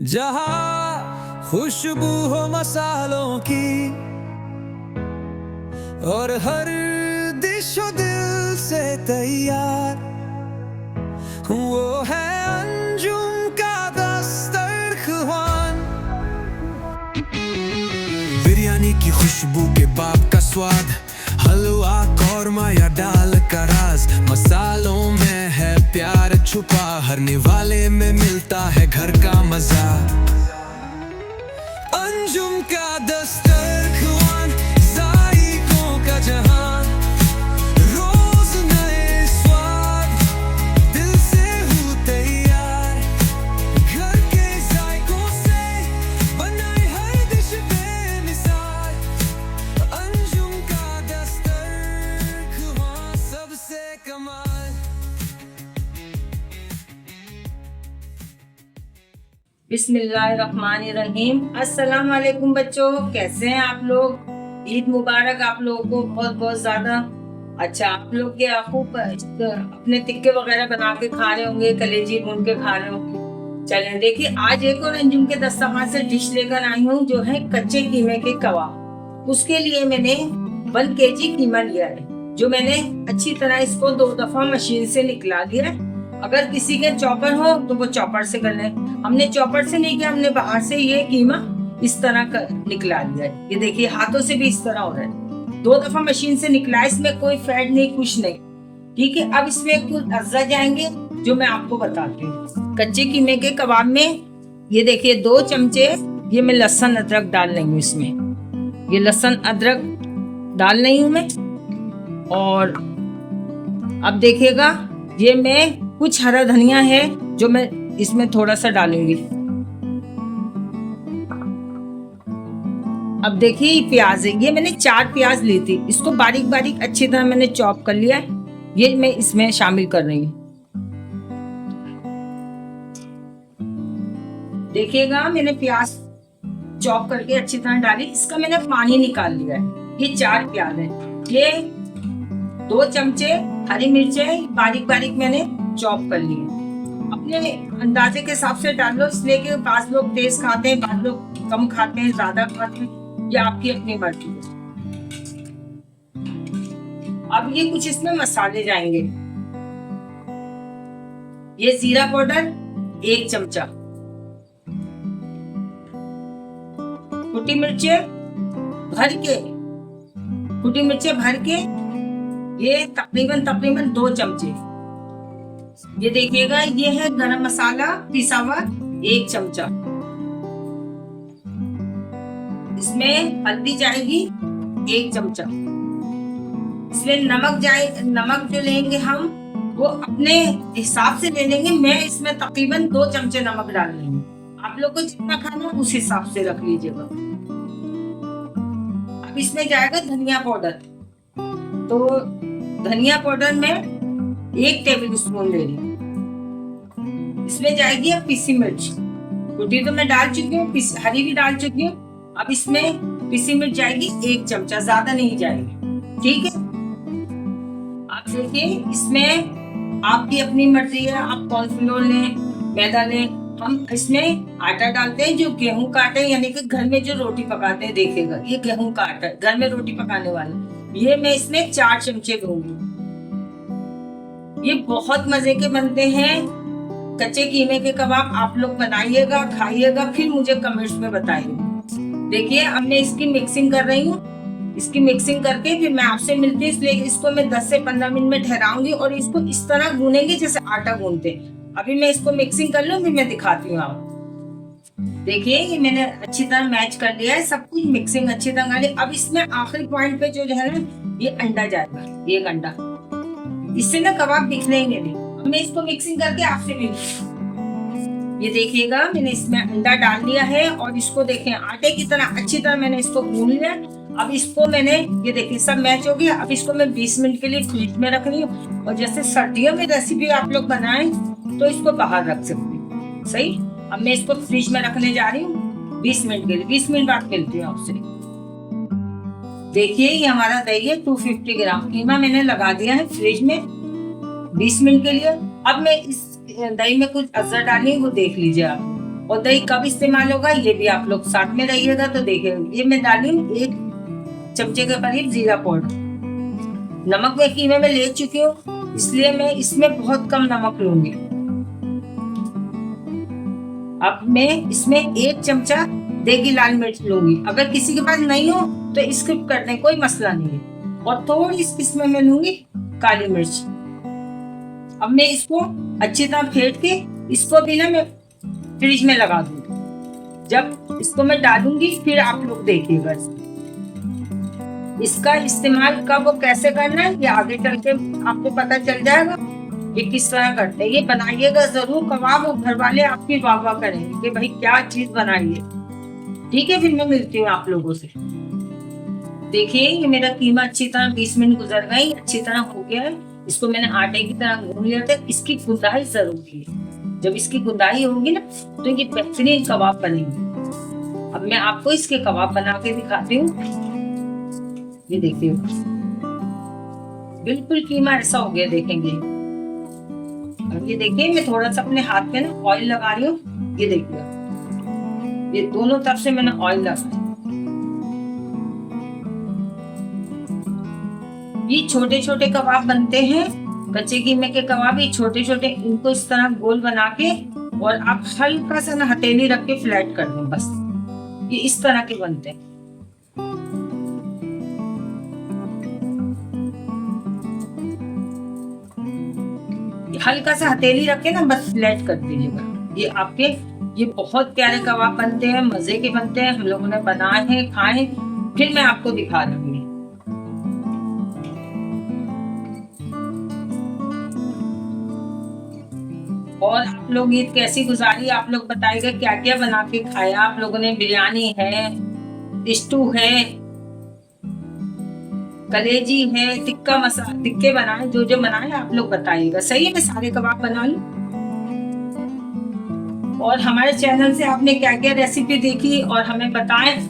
जहाँ खुशबू हो मसालों की और हर दिशो दिल से तैयार, वो है अंजुम का दस्तरख्वान। बिरयानी की खुशबू, केबाब का स्वाद, हलवा कौरमा या दाल का राज, मसालों में है प्यार छुपा, हर निवाले में मिलता है घर का मजा। अंजुम का दस्तरख्वान, जायकों का जहां, रोज नए स्वाद, दिल से हो तैयार, घर के जायकों से बनाए हर डिश बेमिसाल। अंजुम का दस्तरख्वान सबसे कमाल। बिस्मिल्लाहिर्रहमानिर्रहीम। अस्सलाम वालेकुम बच्चों, कैसे हैं आप लोग? ईद मुबारक आप लोगों को बहुत बहुत ज्यादा। अच्छा, आप लोग के खूब अपने टिक्के वगैरह बना के खा रहे होंगे, कलेजी भून के खा रहे होंगे। चलें देखिए, आज एक और अंजुम के दस्तरखान से डिश लेकर आई हूँ जो है कच्चे कीमे के कबाब। उसके लिए मैंने 1 kg कीमा लिया है, जो मैंने अच्छी तरह इसको 2 दफा मशीन से निकला लिया है। अगर किसी के चॉपर हो तो वो चॉपर से कर ले। हमने चॉपर से नहीं किया, हमने बाहर से ये कीमा इस तरह कर निकला लिया है। ये देखिए, हाथों से भी इस तरह हो रहा है। 2 दफा मशीन से निकला है, इसमें कोई फैट नहीं, कुछ नहीं। ठीक है, अब इसमें कुछ अज्जा जाएंगे जो मैं आपको बताती हूँ। कच्चे कीमे के कबाब में ये देखिए 2 चमचे ये मैं लहसुन अदरक डाल रही हूँ। इसमें ये लहसुन अदरक डाल रही हूँ मैं। और अब देखिएगा, ये मैं कुछ हरा धनिया है जो मैं इसमें थोड़ा सा डालूंगी। अब देखिए, प्याज है, ये मैंने 4 प्याज ली थी, इसको बारीक बारीक अच्छी तरह मैंने चॉप कर लिया है। ये मैं इसमें शामिल कर रही हूँ। देखिएगा, मैंने प्याज चॉप करके अच्छी तरह डाली, इसका मैंने पानी निकाल लिया है। ये 4 प्याज है, ये 2 चमचे हरी मिर्चें बारीक बारीक मैंने चॉप कर लिए। अपने अंदाजे के हिसाब से डाल लो, इसलिए कि बाज़ लोग तेज खाते हैं, बाज़ लोग कम खाते हैं, ज्यादा खाते हैं, ये आपकी अपनी मर्जी है। अब ये कुछ इसमें मसाले जाएंगे। ये जीरा पाउडर 1 चमचा, कुटी मिर्चें भर के ये तकरीबन 2 चमचे। ये देखिएगा, ये है गरम मसाला पिसा हुआ 1 चमचा। इसमें हल्दी जाएगी 1 चमचा। इसमें नमक जो लेंगे हम वो अपने हिसाब से ले लेंगे। मैं इसमें तकरीबन 2 चमचे नमक डाल रही हूँ। आप लोग को जितना खाना उस हिसाब से रख लीजिएगा। अब इसमें जाएगा धनिया पाउडर। तो धनिया पाउडर में 1 टेबल स्पून ले रही हूँ। इसमें जाएगी अब पिसी मिर्च, कुटी तो मैं डाल चुकी हूँ, हरी भी डाल चुकी हूँ। अब इसमें पिसी मिर्च जाएगी 1 चमचा, ज्यादा नहीं जाएगी। ठीक है, आप देखिए, इसमें आपकी अपनी मर्जी है, आप कॉर्नफ्लोर लें, मैदा लें। हम इसमें आटा डालते हैं जो गेहूं का आटा है, यानी कि घर में जो रोटी पकाते हैं। देखिएगा, ये गेहूं का आटा है, घर में रोटी पकाने वाला। ये मैं इसमें 4 चमचे दूंगी। ये बहुत मजे के बनते हैं कच्चे कीमे के कबाब। आप लोग बनाइएगा, खाइएगा, फिर मुझे कमेंट्स में बताइएगा। देखिए, अब मैं इसकी मिक्सिंग कर रही हूँ। इसकी मिक्सिंग करके फिर मैं आपसे मिलती हूँ। इसलिए इसको मैं 10 से 15 मिनट में ठहराऊंगी और इसको इस तरह गूनेंगे जैसे आटा गूनते। अभी मैं इसको मिक्सिंग कर लूँ, फिर मैं दिखाती हूँ आपको। देखिए, ये मैंने अच्छी तरह मैच कर लिया है, सब कुछ मिक्सिंग अच्छी तरह कर ली। अब इसमें आखिरी पॉइंट पे जो है ना, ये अंडा जाएगा, 1 अंडा। इससे ना कबाब बिखरेंगे नहीं। अब मैं इसको मिक्सिंग करके आपसे मिलूंगी। ये देखिएगा, मैंने इसमें अंडा डाल दिया है और इसको देखें आटे की तरह अच्छी तरह मैंने इसको गूंद लिया। अब इसको मैंने, ये देखिए, सब मैच हो गया। अब इसको मैं 20 मिनट के लिए फ्रिज में रख रही हूँ। और जैसे सर्दियों में रेसिपी आप लोग बनाएं तो इसको बाहर रख सकते हैं। सही, अब मैं इसको फ्रिज में रखने जा रही हूँ 20 मिनट के लिए। 20 मिनट बाद मिलती हूँ आपसे। देखिए, ये हमारा दही है 250 ग्राम। कीमा मैंने लगा दिया है फ्रिज में 20 मिनट के लिए। अब मैं इस दही में कुछ अजर डाली, वो देख लीजिए आप। और दही कब इस्तेमाल होगा ये भी आप लोग साथ में रहिएगा तो देखिएगा। ये मैं डाली हूँ 1 चमचे के करीब जीरा पाउडर। नमक मैं कीमे में ले चुकी हूँ, इसलिए मैं इसमें बहुत कम नमक लूंगी। अब मैं इसमें 1 चमचा देगी लाल मिर्च लूंगी। अगर किसी के पास नहीं हो तो स्किप कर दें, कोई मसला नहीं है। और थोड़ी इसमें मैं लूंगी काली मिर्च। अब मैं इसको अच्छी तरह फेंट के इसको भी ना मैं फ्रिज में लगा दूंगी। जब इसको मैं डालूंगी फिर आप लोग देखिएगा। इसका इस्तेमाल कब और कैसे करना है ये आगे चल के आपको पता चल जाएगा ये किस तरह करते हैं। ये बनाइएगा जरूर कबाब, और घर वाले आपकी वाह वाह करेंगे कि भाई क्या चीज बनाई है। ठीक है, फिर मैं मिलती हूँ आप लोगों से। देखिए ये मेरा कीमा अच्छी तरह 20 मिनट गुजर गई, अच्छी तरह हो गया है। इसको मैंने आटे की तरह गूंद लिया था। इसकी गुंदाई जरूरी है। जब इसकी गुंदाई होगी ना तो ये बेहतरीन कबाब बनेंगे। अब मैं आपको इसके कबाब बना के दिखाती हूँ। ये देखिए बिल्कुल कीमा ऐसा हो गया, देखेंगे। अब ये देखिए मैं थोड़ा सा अपने हाथ पे ना ऑयल लगा रही हूँ। ये देखिए ये दोनों तरफ से मैंने ऑयल लगाया। ये छोटे छोटे कबाब बनते हैं, कच्चे कीमे के कबाब। ये छोटे छोटे, इनको इस तरह गोल बना के और आप हल्का सा ना हथेली रख के फ्लैट कर दें बस। ये इस तरह के बनते हैं। हल्का सा हथेली रख के ना बस फ्लैट कर दीजिएगा। ये आपके ये बहुत प्यारे कबाब बनते हैं, मजे के बनते हैं। हम लोगों ने बनाए हैं, खाए हैं। फिर मैं आपको दिखा दूंगी। और आप लोग ईद कैसी गुजारी आप लोग बताइएगा, क्या क्या बना के खाया आप लोगों ने। बिरयानी है, स्टू है, कलेजी है, टिक्के बनाए, जो जो बनाए आप लोग बताइएगा। सही है, मैं सारे कबाब बना लूं। और हमारे चैनल से आपने क्या क्या रेसिपी देखी और हमें बताएं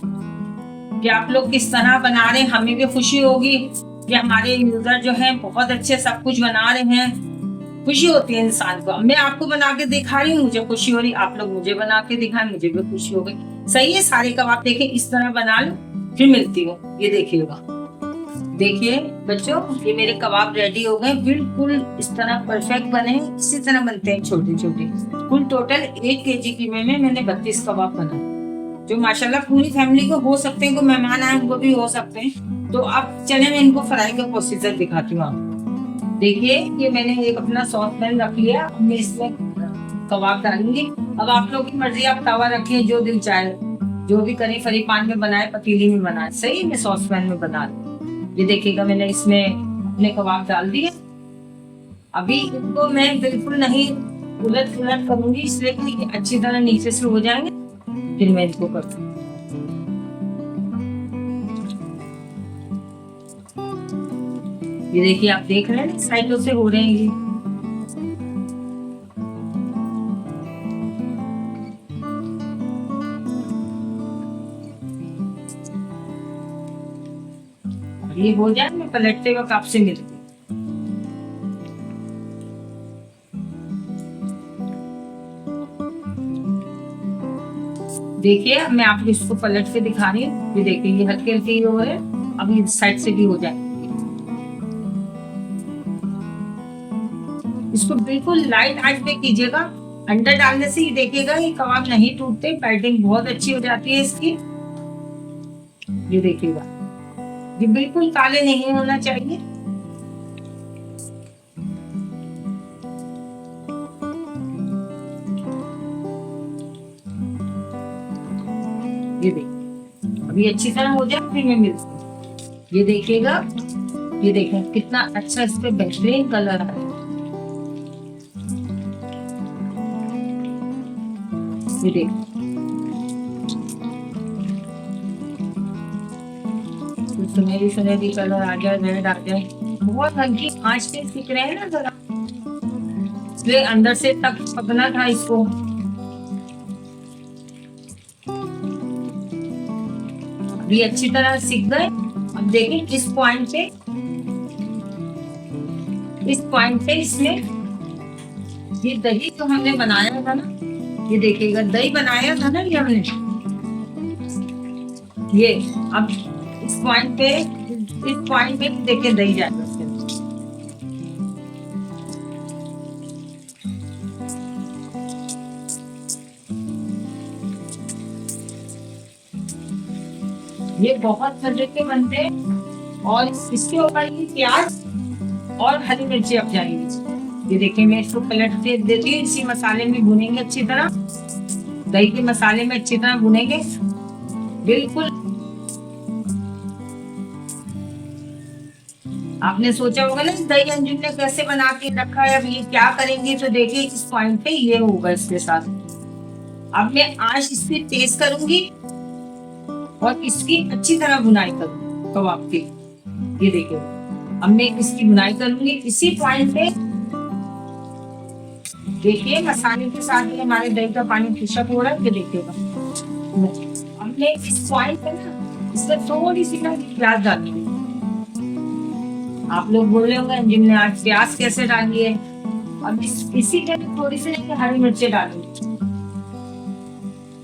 कि आप लोग किस तरह बना रहे हैं। हमें भी खुशी होगी कि हमारे यूजर जो हैं बहुत अच्छे सब कुछ बना रहे हैं। खुशी होती है इंसान को। मैं आपको बना के दिखा रही हूँ, मुझे खुशी हो रही। आप लोग मुझे बना के दिखाएं, मुझे भी खुशी हो गई। सही है, सारे कबाब देखें इस तरह बना लो। फिर मिलती हूँ। ये देखिएगा, देखिए बच्चों ये मेरे कबाब रेडी हो गए। बिल्कुल इस तरह परफेक्ट बने। इसी तरह बनते हैं छोटे छोटे। कुल टोटल 1 केजी कीमे में मैंने 32 कबाब बनाए, जो माशाल्लाह पूरी फैमिली को हो सकते हैं। कोई मेहमान आए उनको भी हो सकते हैं। तो अब चले मैं इनको फ्राई का प्रोसीजर दिखाती हूँ आपको। देखिए ये मैंने एक अपना सॉस पैन रख लिया। मैं इसमें कबाब डालूंगी। अब आप लोग की मर्जी, आप तवा रखिए जो दिल चाहे, जो भी करी फरी पान में बनाए, पतीली में बनाए। सही, मैं सॉस पैन में बना रही। ये देखिएगा मैंने इसमें अपने कबाब डाल दिए। अभी इनको मैं बिल्कुल नहीं उलट पुलट करूंगी, इसलिए कि अच्छी तरह नीचे से हो जाएंगे। फिर मैं इसको करती हूँ। ये देखिए आप देख रहे हैं साइडों से हो रहे हैं ये। ये हो जाए मैं पलटते वक्त आपसे मिलती हूँ। देखिए मैं आपको इसको पलट के दिखा रही हूँ। ये देखिए ये हल्के हल्के हो रहे हैं। अब इस साइड से भी हो जाए। इसको बिल्कुल लाइट आंच पे कीजिएगा। अंडा डालने से ही देखिएगा ये कबाब नहीं टूटते। पैडिंग बहुत अच्छी हो जाती है इसकी। ये देखिएगा ये बिल्कुल काले नहीं होना चाहिए। ये देखिए अभी अच्छी तरह हो जाए फिर मैं मिलती हूँ। ये देखिएगा, ये देखें कितना अच्छा इस पे बेहतरीन कलर आ रहा है। ये देखिए सुनहरी सुनहरी कलर आ जाए, रेड आ जाए। बहुत हल्की आंच पे सीख रहे हैं ना जरा, इसलिए अंदर से तक पकना था इसको। अभी अच्छी तरह सीख गए। अब देखें इस पॉइंट पे इसमें ये दही जो हमने बनाया था ना, ये देखिएगा दही बनाया था ना ये हमने, ये अब इस पॉइंट पे देखिए दही जाएगा उसके अंदर। ये बहुत मजे के बनते हैं और इसके ऊपर ये प्याज और हरी मिर्ची अब जाएंगी। ये देखिए मैं इसको पलट के देती हूँ, इसी मसाले में भुनेंगे अच्छी तरह, दही के मसाले में अच्छी तरह भुनेंगे बिल्कुल। आपने सोचा होगा ना दही अंजुम ने कैसे बना के रखा है, अब ये क्या करेंगे, तो देखिए इस पॉइंट पे ये होगा इसके साथ। अब मैं आंच इसकी तेज करूंगी और इसकी अच्छी तरह बुनाई करूंगी कबाब की। ये देखिए अब मैं इसकी बुनाई करूंगी इसी पॉइंट पे। देखिए मसाले के साथ ही हमारे दही का पानी खुशक हो रहा है, ये देखिएगा। हमने इस पॉइंट पे ना इसमें थोड़ी सी ना प्याज डाली है। आप लोग बोल रहे होंगे अंजुम ने आज प्याज कैसे डाली है, अब इसी के लिए थोड़ी सी हरी मिर्चें डालूंगी।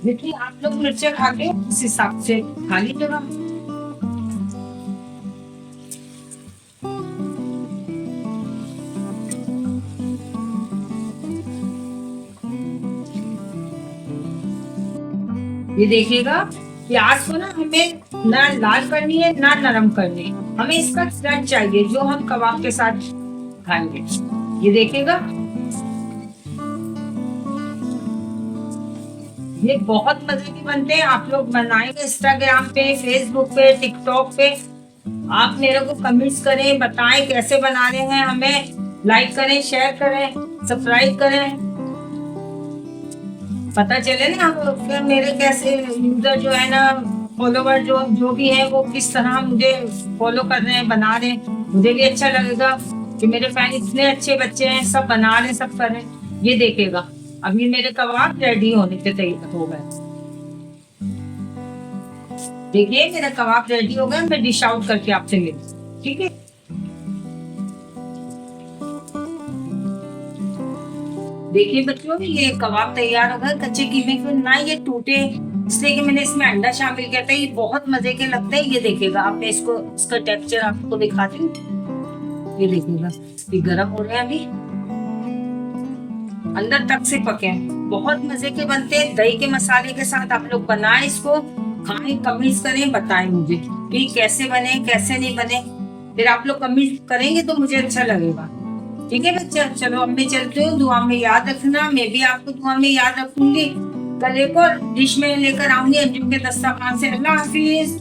जितनी आप लोग मिर्चें खाते हो उस हिसाब से खा लीजिएगा। ये देखिएगा प्याज को ना हमें ना लाल करनी है ना नरम करनी है, हमें इसका क्रंच चाहिए जो हम कबाब के साथ खाएंगे। ये देखिएगा ये बहुत मजे के बनते हैं, आप लोग बनाएंगे इंस्टाग्राम पे, फेसबुक पे, टिकटॉक पे। आप मेरे को कमेंट्स करें, बताएं कैसे बना रहे हैं, हमें लाइक करें, शेयर करें, सब्सक्राइब करें, पता चले ना फिर मेरे कैसे यूजर जो है ना, फॉलोवर जो भी है वो किस तरह मुझे फॉलो कर रहे हैं, बना रहे हैं। मुझे भी अच्छा लगेगा कि मेरे फैन इतने अच्छे बच्चे हैं, सब बना रहे हैं, सब कर रहे हैं। ये देखिएगा अभी मेरे कबाब रेडी होने के तैयार हो गए। देखिए मेरा कबाब रेडी हो गया, मैं डिश आउट करके आपसे मिलूं, ठीक है। देखिए बच्चों ये कबाब तैयार हो गए कच्चे कीमे के, ना ये टूटे, इसलिए कि मैंने इसमें अंडा शामिल किया था। ये बहुत मजे के लगते हैं। ये देखिएगा आप, मैं इसको इसका टेक्सचर आपको दिखाती हूँ। ये देखिएगा ये गर्म हो रहे हैं, अभी अंदर तक से पके हैं, बहुत मजे के बनते हैं। दही के मसाले के साथ आप लोग बनाएं इसको, खाएं, कमेंट्स करें, बताएं मुझे कि कैसे बने कैसे नहीं बने। फिर आप लोग कमेंट करेंगे तो मुझे अच्छा लगेगा, ठीक है बच्चा। चलो अब मैं चलती हूँ, दुआ में याद रखना, मैं भी आपको दुआ में याद रखूंगी। कल एक और डिश में लेकर आऊंगी अंजुम के दस्तरखान से। अल्लाह हाफिज।